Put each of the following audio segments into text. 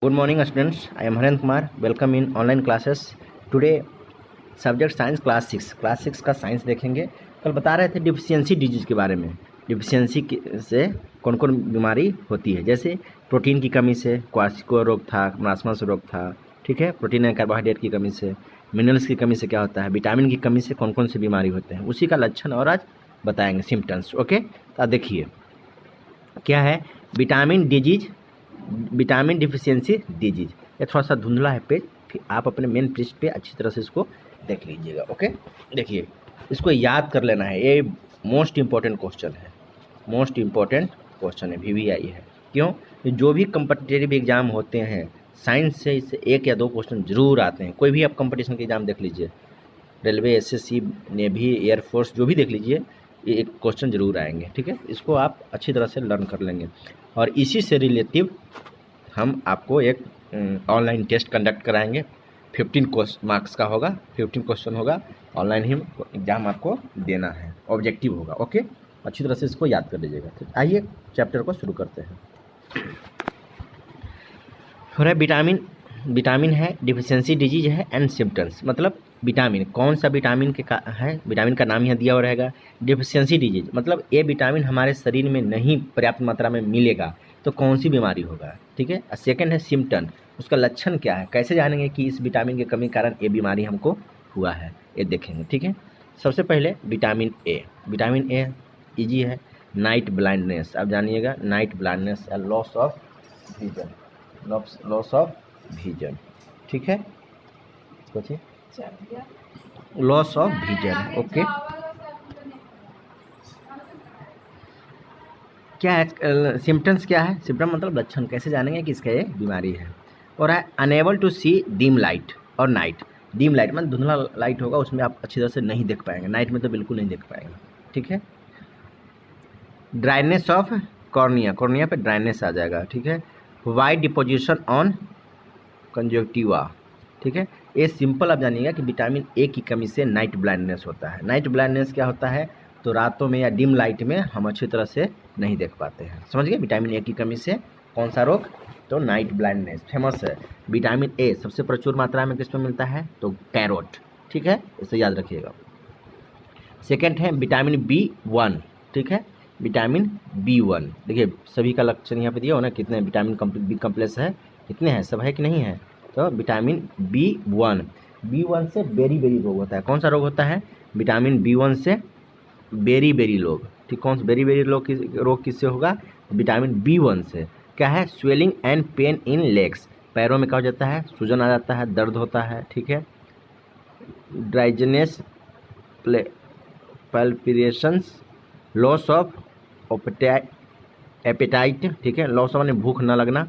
Good morning students, I am Haren Kumar. Welcome in online classes. Today subject science class six का science देखेंगे। कल बता रहे थे डिफिशियंसी डिजीज के बारे में। डिफिशियंसी से कौन कौन बीमारी होती है, जैसे प्रोटीन की कमी से क्वार्सिको रोग था, मरासमस रोग था, ठीक है। प्रोटीन एंड कार्बोहाइड्रेट की कमी से, मिनरल्स की कमी से क्या होता है, विटामिन की कमी से कौन कौन सी बीमारी होते हैं, उसी का लक्षण और आज बताएंगे, सिम्टम्स। ओके, तो देखिए क्या है विटामिन डिफिशियंसी डिजीज। ये थोड़ा सा धुंधला है पेज, फिर आप अपने मेन पृष्ठ पे अच्छी तरह से इसको देख लीजिएगा। ओके, देखिए इसको याद कर लेना है, ये मोस्ट इम्पॉर्टेंट क्वेश्चन है, मोस्ट इम्पॉर्टेंट क्वेश्चन है, VVI है। क्यों? जो भी कंपटीटिव एग्जाम होते हैं साइंस से इससे एक या दो क्वेश्चन जरूर आते हैं। कोई भी आप कंपटीशन के एग्जाम देख लीजिए, रेलवे, SSC, नेवी, एयरफोर्स, जो भी देख लीजिए, ये एक क्वेश्चन जरूर आएंगे, ठीक है। इसको आप अच्छी तरह से लर्न कर लेंगे और इसी से रिलेटिव हम आपको एक ऑनलाइन टेस्ट कंडक्ट कराएंगे। 15 मार्क्स का होगा, 15 क्वेश्चन होगा, ऑनलाइन ही एग्जाम आपको देना है, ऑब्जेक्टिव होगा। ओके, अच्छी तरह से इसको याद कर लीजिएगा। तो आइए चैप्टर को शुरू करते हैं। हो रहा है विटामिन है, डिफिशियंसी डिजीज है एंड सिम्टम्स। मतलब विटामिन, कौन सा विटामिन के का है, विटामिन का नाम यहाँ दिया हुआ रहेगा। डिफिशियंसी डिजीज मतलब ये विटामिन हमारे शरीर में नहीं पर्याप्त मात्रा में मिलेगा तो कौन सी बीमारी होगा, ठीक है। सेकंड है सिम्टम, उसका लक्षण क्या है, कैसे जानेंगे कि इस विटामिन के कमी के कारण ये बीमारी हमको हुआ है, ये देखेंगे, ठीक है। सबसे पहले विटामिन ए ईजी है। नाइट ब्लाइंडनेस, आप जानिएगा, नाइट ब्लाइंडनेस या लॉस ऑफ विजन, ठीक है। सोचिए, लॉस ऑफ विजन। ओके, क्या है सिम्टम्स, क्या है सिम्टम मतलब लक्षण, कैसे जानेंगे कि इसका ये बीमारी है। और है unable to see dim light और नाइट। डिम लाइट मतलब धुंधला लाइट होगा, उसमें आप अच्छी तरह से नहीं देख पाएंगे, नाइट में तो बिल्कुल नहीं देख पाएंगे, ठीक है। ड्राइनेस ऑफ कॉर्निया पे ड्राइनेस आ जाएगा, ठीक है। वाइट डिपोजिशन ऑन कंजक्टिवा, ठीक है। ये सिंपल आप जानिएगा कि विटामिन ए की कमी से नाइट ब्लाइंडनेस होता है। नाइट ब्लाइंडनेस क्या होता है, तो रातों में या डिम लाइट में हम अच्छी तरह से नहीं देख पाते हैं, समझ गए। विटामिन ए की कमी से कौन सा रोग, तो नाइट ब्लाइंडनेस फेमस है। विटामिन ए सबसे प्रचुर मात्रा में किस में मिलता है, तो कैरोट, ठीक है, इसे याद रखिएगा। सेकेंड है विटामिन B1, ठीक है। विटामिन B1 देखिए सभी का लक्षण यहाँ पे दिया हो ना, कितने विटामिन बी कम्प्लेक्स है, कितने हैं, सब है कि नहीं है। तो विटामिन B1 से बेरी रोग होता है। कौन सा रोग होता है, विटामिन B1 से बेरी लोग, ठीक। कौन सा बेरी रोग किससे होगा, विटामिन B1 से। क्या है, swelling and pain in legs, पैरों में क्या हो जाता है, सूजन आ जाता है, दर्द होता है, ठीक है। Dizziness, palpitations, loss of appetite, ठीक है, लॉस ऑफ भूख न लगना।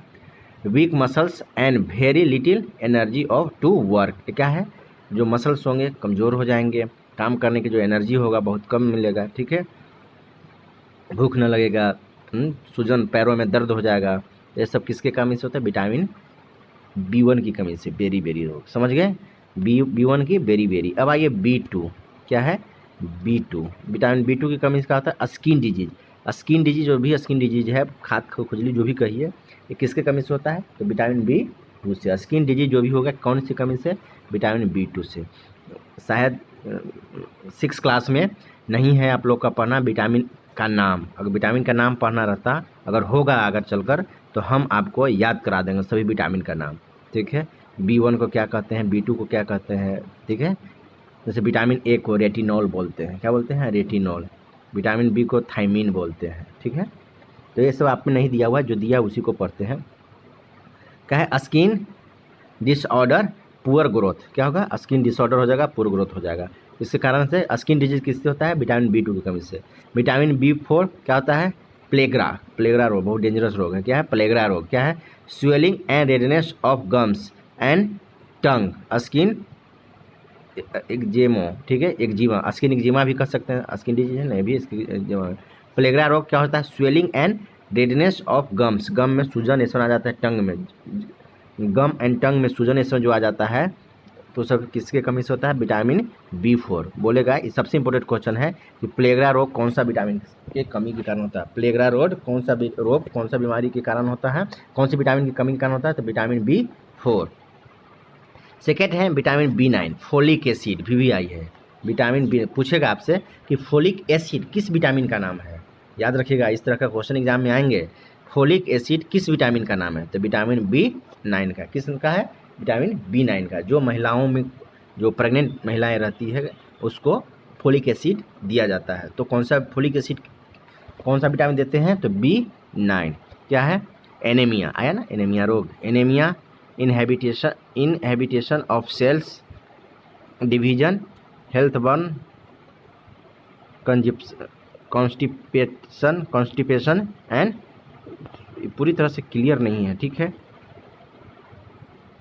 Weak muscles and very little energy of to work, क्या है, जो मसल्स होंगे कमज़ोर हो जाएंगे, काम करने की जो एनर्जी होगा बहुत कम मिलेगा, ठीक है। भूख न लगेगा, सूजन, पैरों में दर्द हो जाएगा, ये सब किसके कमी से होता है, विटामिन B1 की कमी से, बेरी रोग, समझ गए। B1 की बेरी। अब आइए B2, क्या है, B2, विटामिन B2 की कमी से क्या होता है, स्किन डिजीज। स्किन डिजीज, जो भी स्किन डिजीज है, खाद खुजली जो भी कहिए, ये किसके कमी से होता है, तो विटामिन B2 से। स्किन डिजीज जो भी होगा कौन सी कमी से, विटामिन B2 से। शायद 6 क्लास में नहीं है आप लोग का पढ़ना विटामिन का नाम, अगर विटामिन का नाम पढ़ना रहता, अगर होगा अगर चलकर, तो हम आपको याद करा देंगे सभी विटामिन का नाम, ठीक है। B1 को क्या कहते हैं, B2 को क्या कहते हैं, ठीक है। जैसे विटामिन ए को रेटिनॉल बोलते हैं, क्या बोलते हैं, रेटिनॉल। विटामिन B को थायमीन बोलते हैं, ठीक है। तो ये सब आपने नहीं दिया हुआ, जो दिया उसी को पढ़ते हैं। क्या है, स्किन डिसऑर्डर, पुअर ग्रोथ, क्या होगा, स्किन डिसऑर्डर हो जाएगा, पुअर ग्रोथ हो जाएगा। इसके कारण से स्किन डिजीज किससे होता है, विटामिन B2 की कमी से। विटामिन B4 क्या होता है, प्लेग्रा रोग, बहुत डेंजरस रोग है, क्या है, प्लेग्रा रोग। क्या है, swelling and redness of gums and tongue, skin eczema, ठीक है, एक्जिमा, स्किन एक्जिमा भी कर सकते हैं, स्किन डिजीज है ना भी एक्जिमा। प्लेग्रा रोग क्या होता है, swelling and redness of gums, gum में सूजन ऐसा आ जाता है, टंग में, गम एंड टंग में सूजन ऐसा जो आ जाता है, तो सब किसके कमी से होता है? Vitamin B4। बोलेगा, ये सबसे इंपॉर्टेंट क्वेश्चन है कि प्लेगरा रोग कौन सा विटामिन के कमी के कारण होता है? प्लेगरा रोग कौन सा बीमारी के कारण होता है? कौन सी विटामिन की कमी के कारण होता है? तो विटामिन B4। सेकेंड है vitamin B9, folic acid, VVI है। विटामिन बी पूछेगा आपसे कि फोलिक एसिड किस विटामिन का नाम है? याद रखिएगा, इस तरह का क्वेश्चन एग्जाम में आएंगे। फोलिक एसिड किस विटामिन का नाम है? तो विटामिन B9 का। किसका है? विटामिन B9 का। जो महिलाओं में, जो प्रेग्नेंट महिलाएं रहती है, उसको फोलिक एसिड दिया जाता है। तो कौन सा फोलिक एसिड, कौन सा विटामिन देते हैं? तो B9। क्या है? एनीमिया, आया ना, एनीमिया रोग। Anaemia, inhibition of cells division, health burn, constipation and, पूरी तरह से क्लियर नहीं है, ठीक है,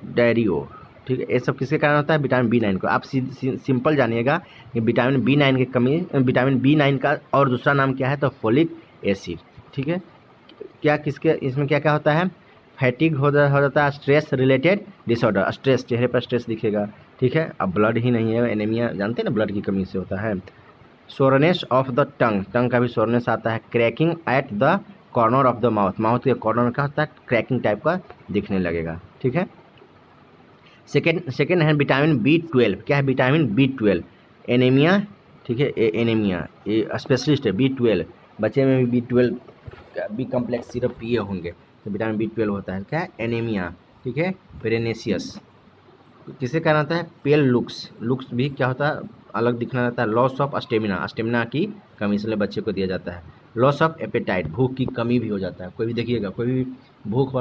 डायरियो, ठीक है। ये सब किसके कारण होता है? विटामिन B9 को। आप सिंपल जानिएगा कि विटामिन B9 की कमी, विटामिन B9 का और दूसरा नाम क्या है? तो फोलिक एसिड, ठीक है। क्या किसके इसमें क्या क्या होता है? फैटिग हो जाता है, स्ट्रेस रिलेटेड डिसऑर्डर, स्ट्रेस, चेहरे पर स्ट्रेस दिखेगा, ठीक है। अब ब्लड ही नहीं है, एनीमिया जानते हैं ना, ब्लड की कमी से होता है। सोरनेस ऑफ द टंग का भी सोरनेस आता है। Cracking at the corner of the mouth के कॉर्नर का होता है, क्रैकिंग टाइप का दिखने लगेगा, ठीक है। सेकेंड है विटामिन B12। क्या है? विटामिन B12, एनीमिया, ठीक है, एनीमिया, ये स्पेशलिस्ट है B12। बच्चे में भी B12 बी कम्प्लेक्स सिरप पिए होंगे, तो विटामिन B12 होता है। क्या है? एनीमिया, ठीक है। पेरेनेसियस किसके कारण होता है? पेल लुक्स भी क्या होता है? अलग दिखना रहता है। लॉस ऑफ स्टेमिना की कमी, इसलिए बच्चे को दिया जाता है। लॉस ऑफ एपेटाइट, भूख की कमी भी हो जाता है। कोई भी देखिएगा, कोई भी भूख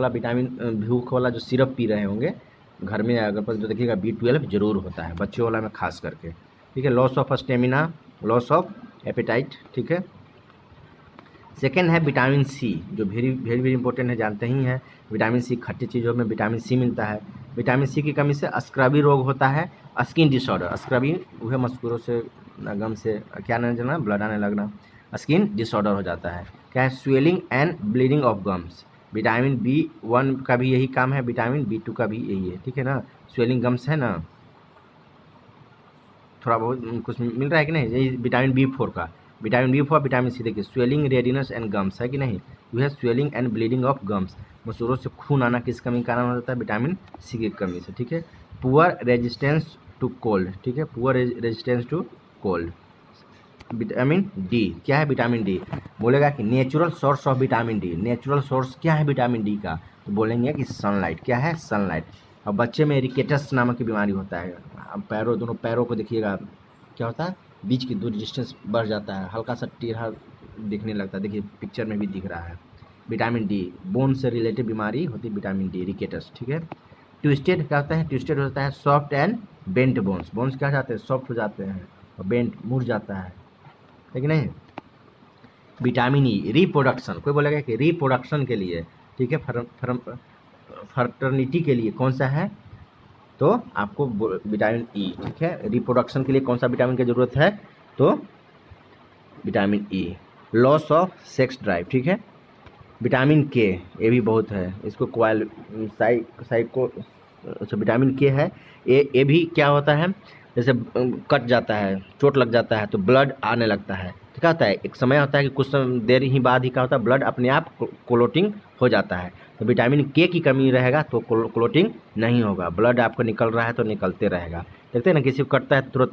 वाला जो सिरप पी रहे होंगे घर में, अगर पर तो देखिएगा B12 जरूर होता है, बच्चों वाला में खास करके, ठीक है। Loss of stamina, loss of appetite, ठीक है। सेकेंड है विटामिन C, जो वेरी इंपॉर्टेंट है, जानते ही हैं। विटामिन C खट्टी चीज़ों में विटामिन C मिलता है। विटामिन C की कमी से स्क्रबी रोग होता है। स्किन डिसऑर्डर, स्क्रबी वह मस्कुरों से, गम से क्या नहीं जाना, ब्लड आने लगना, स्किन डिसऑर्डर हो जाता है। क्या है? Swelling and bleeding of gums. Vitamin B1 का भी यही काम है, विटामिन B2 का भी यही है, ठीक है ना। स्वेलिंग गम्स है ना, थोड़ा बहुत कुछ मिल रहा है कि नहीं? यही विटामिन B4 का। विटामिन B4, विटामिन C, देखिए स्वेलिंग, रेडिनेस एंड गम्स है कि नहीं, यू है swelling and bleeding of gums. मसूरों से खून आना किस कमी के कारण हो जाता है? विटामिन C की कमी से, ठीक है। पुअर रेजिस्टेंस टू कोल्ड, ठीक है, poor resistance to cold. Vitamin D, क्या है? विटामिन D बोलेगा कि natural source of vitamin D। Natural source क्या है विटामिन D का? तो बोलेंगे कि सनलाइट। क्या है? सनलाइट। और बच्चे में रिकेटस नामक की बीमारी होता है। अब दोनों पैरों को देखिएगा, क्या होता है? बीच की दूरी, डिस्टेंस बढ़ जाता है, हल्का सा टेढ़ा दिखने लगता है, देखिए पिक्चर में भी दिख रहा है। विटामिन D, बोन से रिलेटेड बीमारी होती है विटामिन D, रिकेटस, ठीक है। ट्विस्टेड क्या होता है? ट्विस्टेड होता है soft and bent bones. Bones क्या जाते हैं? सॉफ्ट हो जाते हैं, और बेंट मुड़ जाता है कि नहीं। Vitamin E, reproduction. कोई बोलेगा कि रिप्रोडक्शन के लिए, ठीक है, फर्टर्निटी के लिए कौन सा है? तो आपको विटामिन E, ठीक है। रिप्रोडक्शन के लिए कौन सा विटामिन की जरूरत है? तो vitamin E। Loss of sex drive, ठीक है। विटामिन K, ये भी बहुत है, इसको अच्छा, विटामिन K है, ये भी क्या होता है? जैसे कट जाता है, चोट लग जाता है, तो ब्लड आने लगता है, ठीक होता है। एक समय होता है कि कुछ देर ही बाद ही क्या होता है? ब्लड अपने आप क्लोटिंग हो जाता है। तो विटामिन K की कमी रहेगा तो क्लोटिंग नहीं होगा, ब्लड आपको निकल रहा है तो निकलते रहेगा। देखते हैं ना, किसी को कटता है तुरंत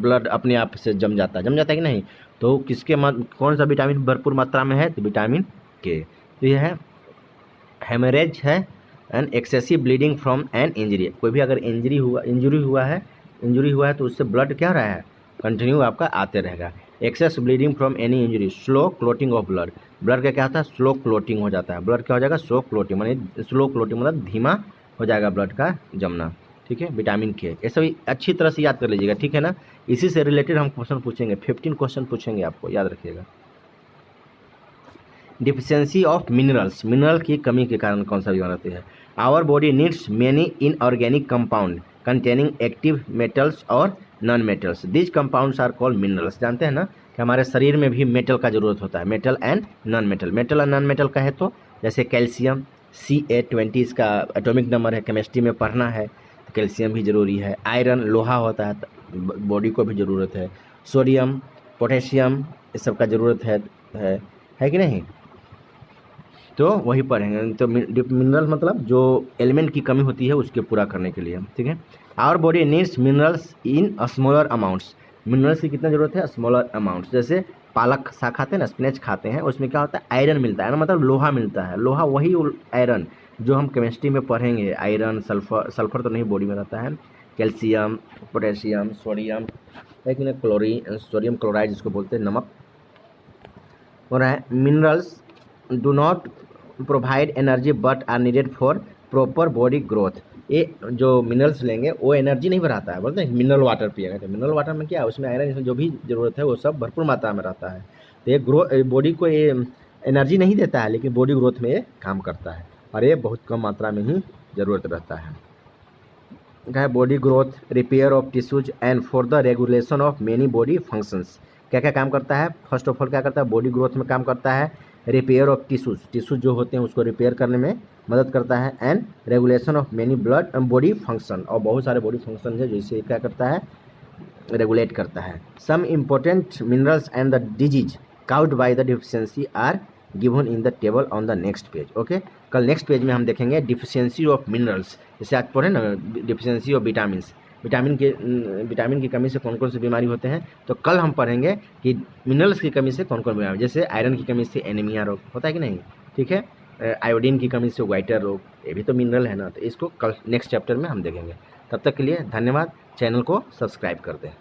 ब्लड अपने आप से जम जाता है कि नहीं। तो कौन सा विटामिन भरपूर मात्रा में है? तो विटामिन K। तो यह है हेमरेज है and excessive bleeding from an injury. कोई भी अगर इंजरी हुआ है तो उससे ब्लड क्या हो रहा है? कंटिन्यू आपका आते रहेगा। Excess bleeding from any injury, slow clotting of blood. Blood का क्या होता है? स्लो क्लोटिंग हो जाता है। ब्लड क्या हो जाएगा? स्लो क्लोटिंग मतलब धीमा हो जाएगा ब्लड का जमना, ठीक है। विटामिन K, ये सभी अच्छी तरह से याद कर लीजिएगा, ठीक है ना। इसी से रिलेटेड हम क्वेश्चन पूछेंगे, 15 क्वेश्चन पूछेंगे आपको, याद रखिएगा। डिफिशियंसी ऑफ मिनरल की कमी के कारण कौन सा बीमारी होती है? Our body needs many inorganic compound containing active metals और non metals. These compounds are called minerals. जानते हैं ना कि हमारे शरीर में भी मेटल का जरूरत होता है, मेटल एंड नॉन मेटल का है तो जैसे कैल्शियम, Ca20 इसका एटॉमिक नंबर है, केमिस्ट्री में पढ़ना है। कैल्शियम भी ज़रूरी है, आयरन लोहा होता है बॉडी को भी ज़रूरत है, सोडियम पोटेशियम इस सब का ज़रूरत है कि नहीं। तो वही पढ़ेंगे। तो मिनरल मतलब जो एलिमेंट की कमी होती है उसके पूरा करने के लिए, ठीक है। Our body needs minerals in smaller amounts. Minerals की कितना ज़रूरत है, स्मॉलर अमाउंट्स। जैसे पालक साग खाते हैं ना, स्पिनच खाते हैं, उसमें क्या होता है, आयरन मिलता है, मतलब लोहा मिलता है। लोहा वही आयरन जो हम केमिस्ट्री में पढ़ेंगे, आयरन सल्फर, सल्फर तो नहीं बॉडी में रहता है, कैल्शियम पोटेशियम सोडियम, लेकिन सोडियम क्लोराइड जिसको बोलते हैं, नमक हो रहा है। Minerals do not provide energy but are needed for proper body growth. ये जो मिनरल्स लेंगे वो एनर्जी नहीं बढ़ाता है, बोलते हैं मिनरल वाटर पिएगा। तो मिनरल वाटर में क्या है, उसमें आयरन इसमें जो भी ज़रूरत है वो सब भरपूर मात्रा में रहता है। तो ये बॉडी को ये एनर्जी नहीं देता है, लेकिन बॉडी ग्रोथ में ये काम करता है, और ये बहुत कम मात्रा में ही ज़रूरत रहता है। क्या है, body growth, repair of tissues and for the regulation of many body functions. क्या क्या काम करता है, फर्स्ट ऑफ ऑल क्या करता है, बॉडी ग्रोथ में काम करता है, रिपेयर ऑफ टिश्यूज जो होते हैं उसको रिपेयर करने में मदद करता है, and regulation of many blood body function, और बहुत सारे बॉडी फंक्शन है जिसे क्या करता है, रेगुलेट करता है। Some important minerals and the disease caused by the deficiency are given in the table on the next page. Okay, कल नेक्स्ट पेज में हम देखेंगे डिफिशियंसी ऑफ मिनरल्स। जैसे आज पढ़े ना डिफिशियंसी ऑफ विटामिन्स, विटामिन की कमी से कौन कौन सी बीमारी होते हैं। तो कल हम पढ़ेंगे कि मिनरल्स की कमी से कौन कौन बीमारी, जैसे आयरन की कमी से एनीमिया रोग होता है कि नहीं, ठीक है, आयोडीन की कमी से वाइटर रोग, ये भी तो मिनरल है ना। तो इसको कल नेक्स्ट चैप्टर में हम देखेंगे। तब तक के लिए धन्यवाद, चैनल को सब्सक्राइब कर दें।